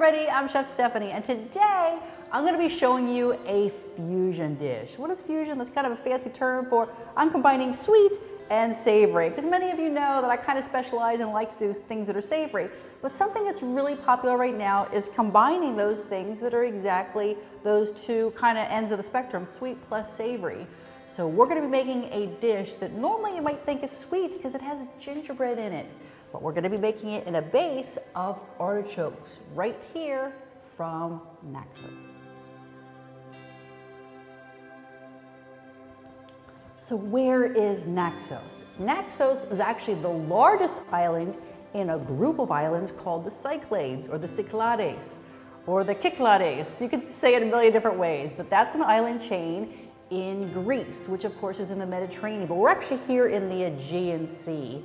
everybody, I'm Chef Stephanie, and today I'm going to be showing you a fusion dish. What is fusion? That's kind of a fancy term for I'm combining sweet and savory, because many of you know that I kind of specialize and like to do things that are savory, but something that's really popular right now is combining those things that are exactly those two kind of ends of the spectrum, sweet plus savory. So we're going to be making a dish that normally you might think is sweet because it has gingerbread in it. But we're going to be making it in a base of artichokes right here from Naxos. So where is Naxos? Naxos is actually the largest island in a group of islands called the Cyclades or the Cyclades or the Kyklades. You could say it a million different ways, but that's an island chain in Greece, which of course is in the Mediterranean, but we're actually here in the Aegean Sea.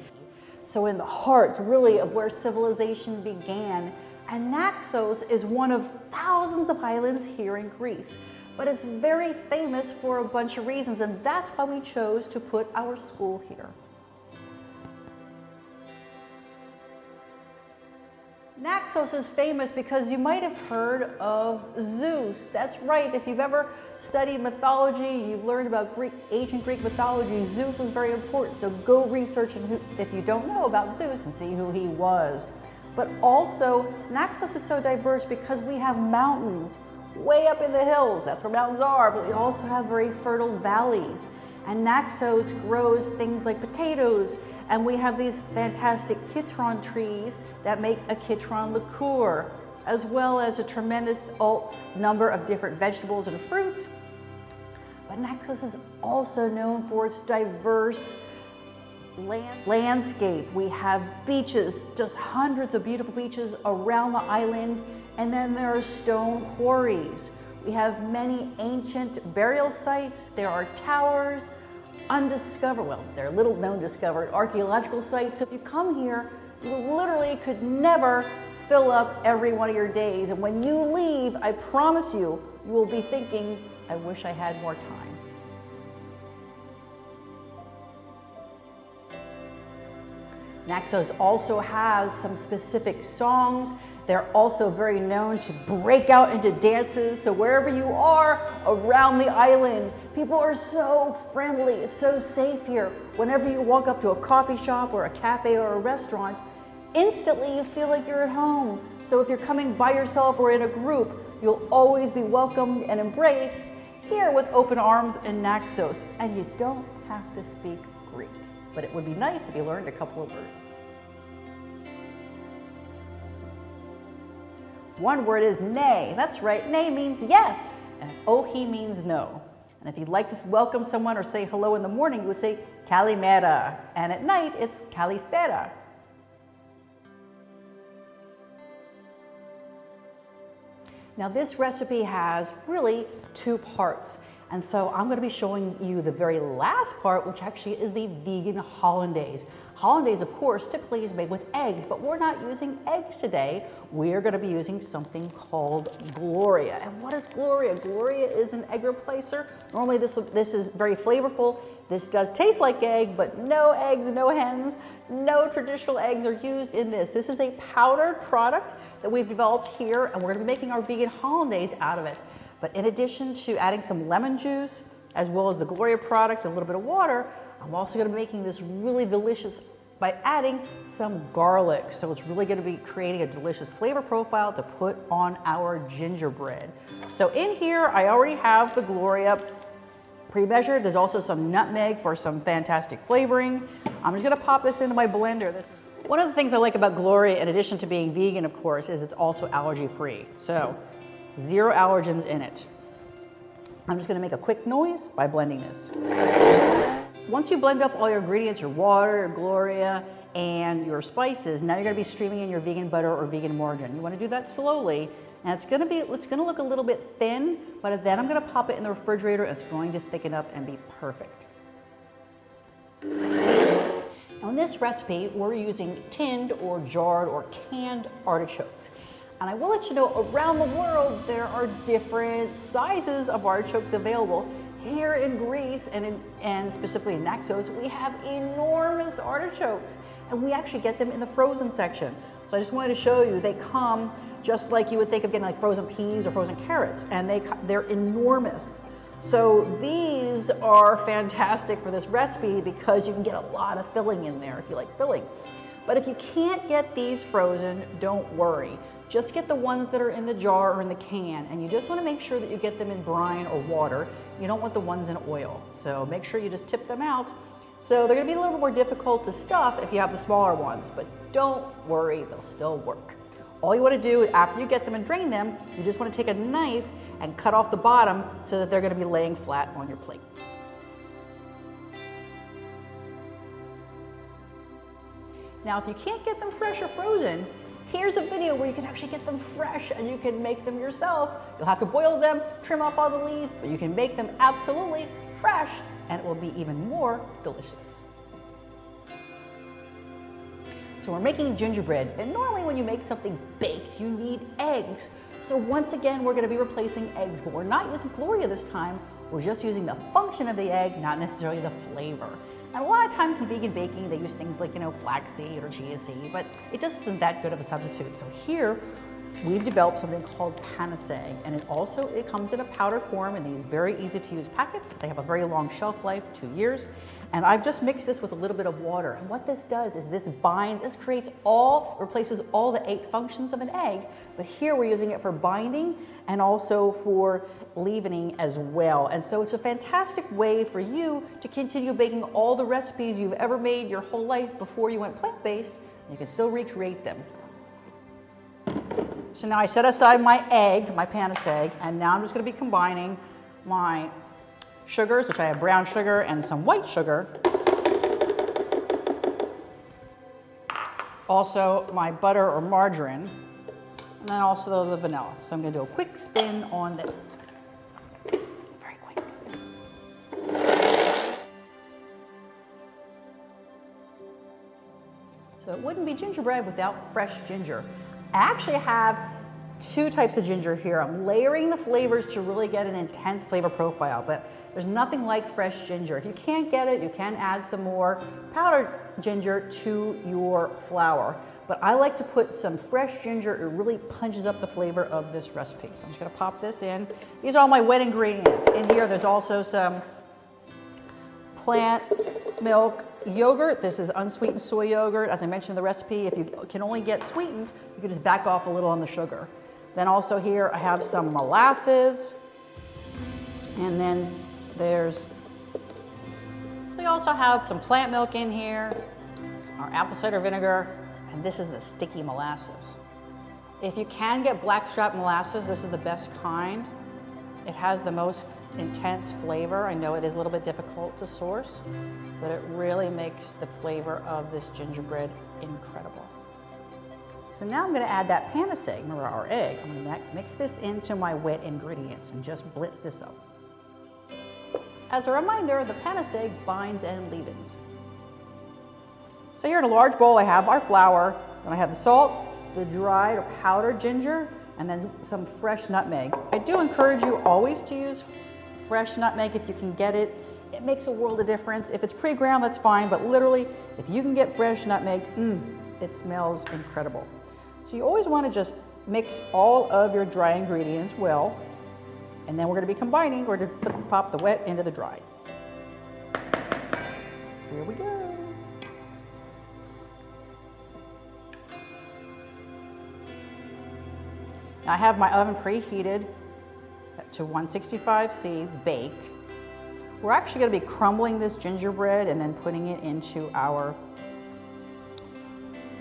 So in the heart, really, of where civilization began. And Naxos is one of thousands of islands here in Greece. But it's very famous for a bunch of reasons, and that's why we chose to put our school here. Naxos is famous because you might have heard of Zeus. That's right, if you've ever studied mythology, you've learned about ancient Greek mythology, Zeus was very important. So go research if you don't know about Zeus and see who he was. But also, Naxos is so diverse because we have mountains way up in the hills. That's where mountains are, but we also have very fertile valleys. And Naxos grows things like potatoes, and we have these fantastic citron trees that make a citron liqueur, as well as a tremendous number of different vegetables and fruits. But Naxos is also known for its diverse landscape. We have beaches, just hundreds of beautiful beaches around the island, and then there are stone quarries. We have many ancient burial sites. There are towers, undiscovered, well, they're little known discovered archaeological sites. So if you come here, you literally could never fill up every one of your days. And when you leave, I promise you, you will be thinking, I wish I had more time. Naxos also has some specific songs. They're also very known to break out into dances. So wherever you are around the island, people are so friendly. It's so safe here. Whenever you walk up to a coffee shop or a cafe or a restaurant, instantly you feel like you're at home. So if you're coming by yourself or in a group, you'll always be welcomed and embraced here with open arms in Naxos. And you don't have to speak Greek, but it would be nice if you learned a couple of words. One word is nay. That's right, nay means yes, and ohi means no. And if you'd like to welcome someone or say hello in the morning, you would say kalimera, and at night it's kalispera. Now this recipe has really two parts. And so I'm going to be showing you the very last part, which actually is the vegan hollandaise. Hollandaise, of course, typically is made with eggs, but we're not using eggs today. We're going to be using something called Gloria. And what is Gloria? Gloria is an egg replacer. Normally this is very flavorful. This does taste like egg, but no eggs, no hens, no traditional eggs are used in this. This is a powdered product that we've developed here, and we're going to be making our vegan hollandaise out of it. But in addition to adding some lemon juice, as well as the Gloria product and a little bit of water, I'm also going to be making this really delicious by adding some garlic. So it's really going to be creating a delicious flavor profile to put on our gingerbread. So in here, I already have the Gloria pre-measured. There's also some nutmeg for some fantastic flavoring. I'm just going to pop this into my blender. One of the things I like about Gloria, in addition to being vegan, of course, is it's also allergy-free. So 0 allergens in it. I'm just going to make a quick noise by blending this. Once you blend up all your ingredients, your water, your Gloria, and your spices, now you're going to be streaming in your vegan butter or vegan margarine. You want to do that slowly, and it's going to look a little bit thin, but then I'm going to pop it in the refrigerator. It's going to thicken up and be perfect. Now in this recipe, we're using tinned or jarred or canned artichokes. And I will let you know, around the world, there are different sizes of artichokes available. Here in Greece and specifically in Naxos, we have enormous artichokes, and we actually get them in the frozen section. So I just wanted to show you, they come just like you would think of getting like frozen peas or frozen carrots, and they're enormous. So these are fantastic for this recipe because you can get a lot of filling in there if you like filling. But if you can't get these frozen, don't worry. Just get the ones that are in the jar or in the can, and you just want to make sure that you get them in brine or water. You don't want the ones in oil. So make sure you just tip them out. So they're going to be a little bit more difficult to stuff if you have the smaller ones, but don't worry, they'll still work. All you want to do after you get them and drain them, you just want to take a knife and cut off the bottom so that they're going to be laying flat on your plate. Now, if you can't get them fresh or frozen, here's a video where you can actually get them fresh and you can make them yourself. You'll have to boil them, trim off all the leaves, but you can make them absolutely fresh and it will be even more delicious. So we're making gingerbread, and normally when you make something baked, you need eggs. So once again, we're gonna be replacing eggs, but we're not using Gloria this time. We're just using the function of the egg, not necessarily the flavor. And a lot of times in vegan baking, they use things like, flaxseed or chia seed, but it just isn't that good of a substitute. So here, we've developed something called panacea, and it comes in a powder form in these very easy to use packets. They have a very long shelf life, 2 years. And I've just mixed this with a little bit of water. And what this does is this replaces all the 8 functions of an egg, but here we're using it for binding and also for leavening as well. And so it's a fantastic way for you to continue baking all the recipes you've ever made your whole life before you went plant-based, and you can still recreate them. So now I set aside my egg, my panacea egg, and now I'm just going to be combining my sugars, which I have brown sugar and some white sugar. Also my butter or margarine, and then also the vanilla. So I'm going to do a quick spin on this. Very quick. So it wouldn't be gingerbread without fresh ginger. I actually have 2 types of ginger here. I'm layering the flavors to really get an intense flavor profile, but there's nothing like fresh ginger. If you can't get it, you can add some more powdered ginger to your flour. But I like to put some fresh ginger. It really punches up the flavor of this recipe. So I'm just gonna pop this in. These are all my wet ingredients. In here, there's also some plant milk yogurt. This is unsweetened soy yogurt. As I mentioned in the recipe, if you can only get sweetened, you can just back off a little on the sugar. Then also here, I have some molasses. And then we also have some plant milk in here, our apple cider vinegar, and this is the sticky molasses. If you can get blackstrap molasses, this is the best kind. It has the most intense flavor. I know it is a little bit difficult to source, but it really makes the flavor of this gingerbread incredible. So now I'm going to add that panacea, remember our egg. I'm going to mix this into my wet ingredients and just blitz this up. As a reminder, the panacea binds and leavens. So here in a large bowl, I have our flour, then I have the salt, the dried or powdered ginger, and then some fresh nutmeg. I do encourage you always to use fresh nutmeg if you can get it. It makes a world of difference. If it's pre-ground, that's fine, but literally, if you can get fresh nutmeg, it smells incredible. So you always want to just mix all of your dry ingredients well. And then we're going to be combining, we're going to pop the wet into the dry. Here we go. Now I have my oven preheated to 165°C bake. We're actually going to be crumbling this gingerbread and then putting it into our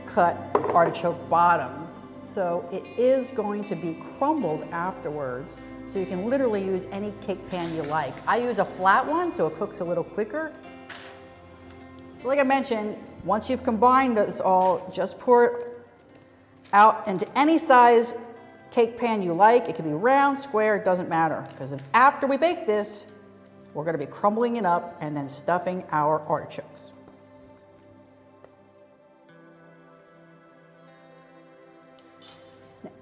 cut artichoke bottoms. So it is going to be crumbled afterwards. So you can literally use any cake pan you like. I use a flat one so it cooks a little quicker. So like I mentioned, once you've combined this all, just pour it out into any size cake pan you like. It can be round, square, it doesn't matter. Because after we bake this, we're going to be crumbling it up and then stuffing our artichokes.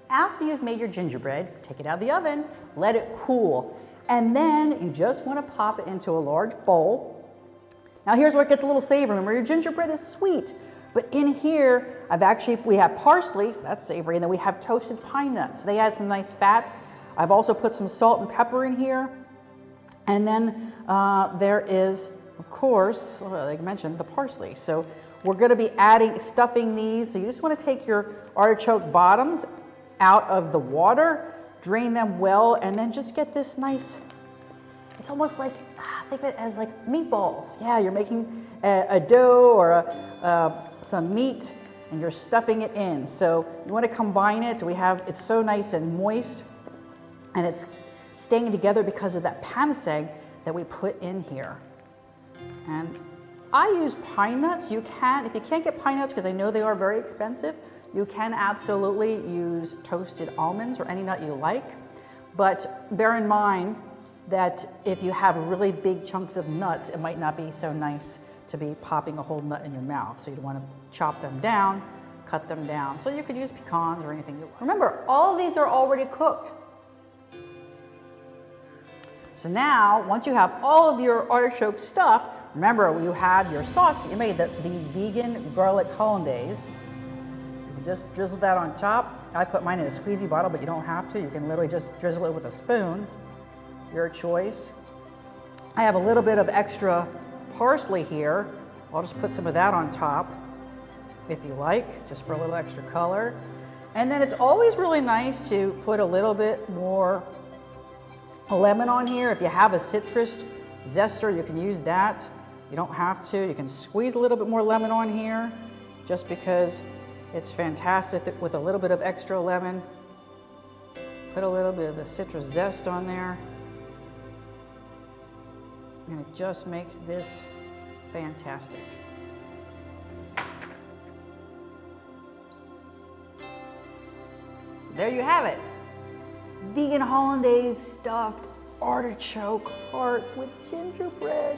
After you've made your gingerbread, take it out of the oven, let it cool, and then you just want to pop it into a large bowl. Now here's where it gets a little savory. Remember, your gingerbread is sweet, But in here, we have parsley, so that's savory, and then we have toasted pine nuts. They add some nice fat. I've also put some salt and pepper in here. And then there is, of course, like I mentioned, the parsley. So we're gonna be stuffing these. So you just wanna take your artichoke bottoms out of the water, drain them well, and then just get this nice, it's almost like, think of it as like meatballs. Yeah, you're making a dough or some meat and you're stuffing it in. So you wanna combine it. It's so nice and moist and it's staying together because of that paniseg that we put in here. And I use pine nuts. If you can't get pine nuts, because I know they are very expensive, you can absolutely use toasted almonds or any nut you like. But bear in mind that if you have really big chunks of nuts, it might not be so nice to be popping a whole nut in your mouth. So you'd want to chop them down, cut them down. So you could use pecans or anything. Remember, all of these are already cooked. So now, once you have all of your artichoke stuffed, remember you have your sauce that you made, the vegan garlic hollandaise. You can just drizzle that on top. I put mine in a squeezy bottle, but you don't have to. You can literally just drizzle it with a spoon, your choice. I have a little bit of extra parsley here. I'll just put some of that on top, if you like, just for a little extra color. And then it's always really nice to put a little bit more lemon on here. If you have a citrus zester, you can use that. You don't have to. You can squeeze a little bit more lemon on here just because it's fantastic with a little bit of extra lemon. Put a little bit of the citrus zest on there. And it just makes this fantastic. There you have it. Vegan hollandaise stuffed artichoke hearts with gingerbread.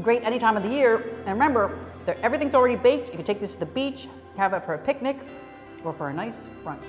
Great any time of the year. And remember, everything's already baked. You can take this to the beach, have it for a picnic, or for a nice brunch.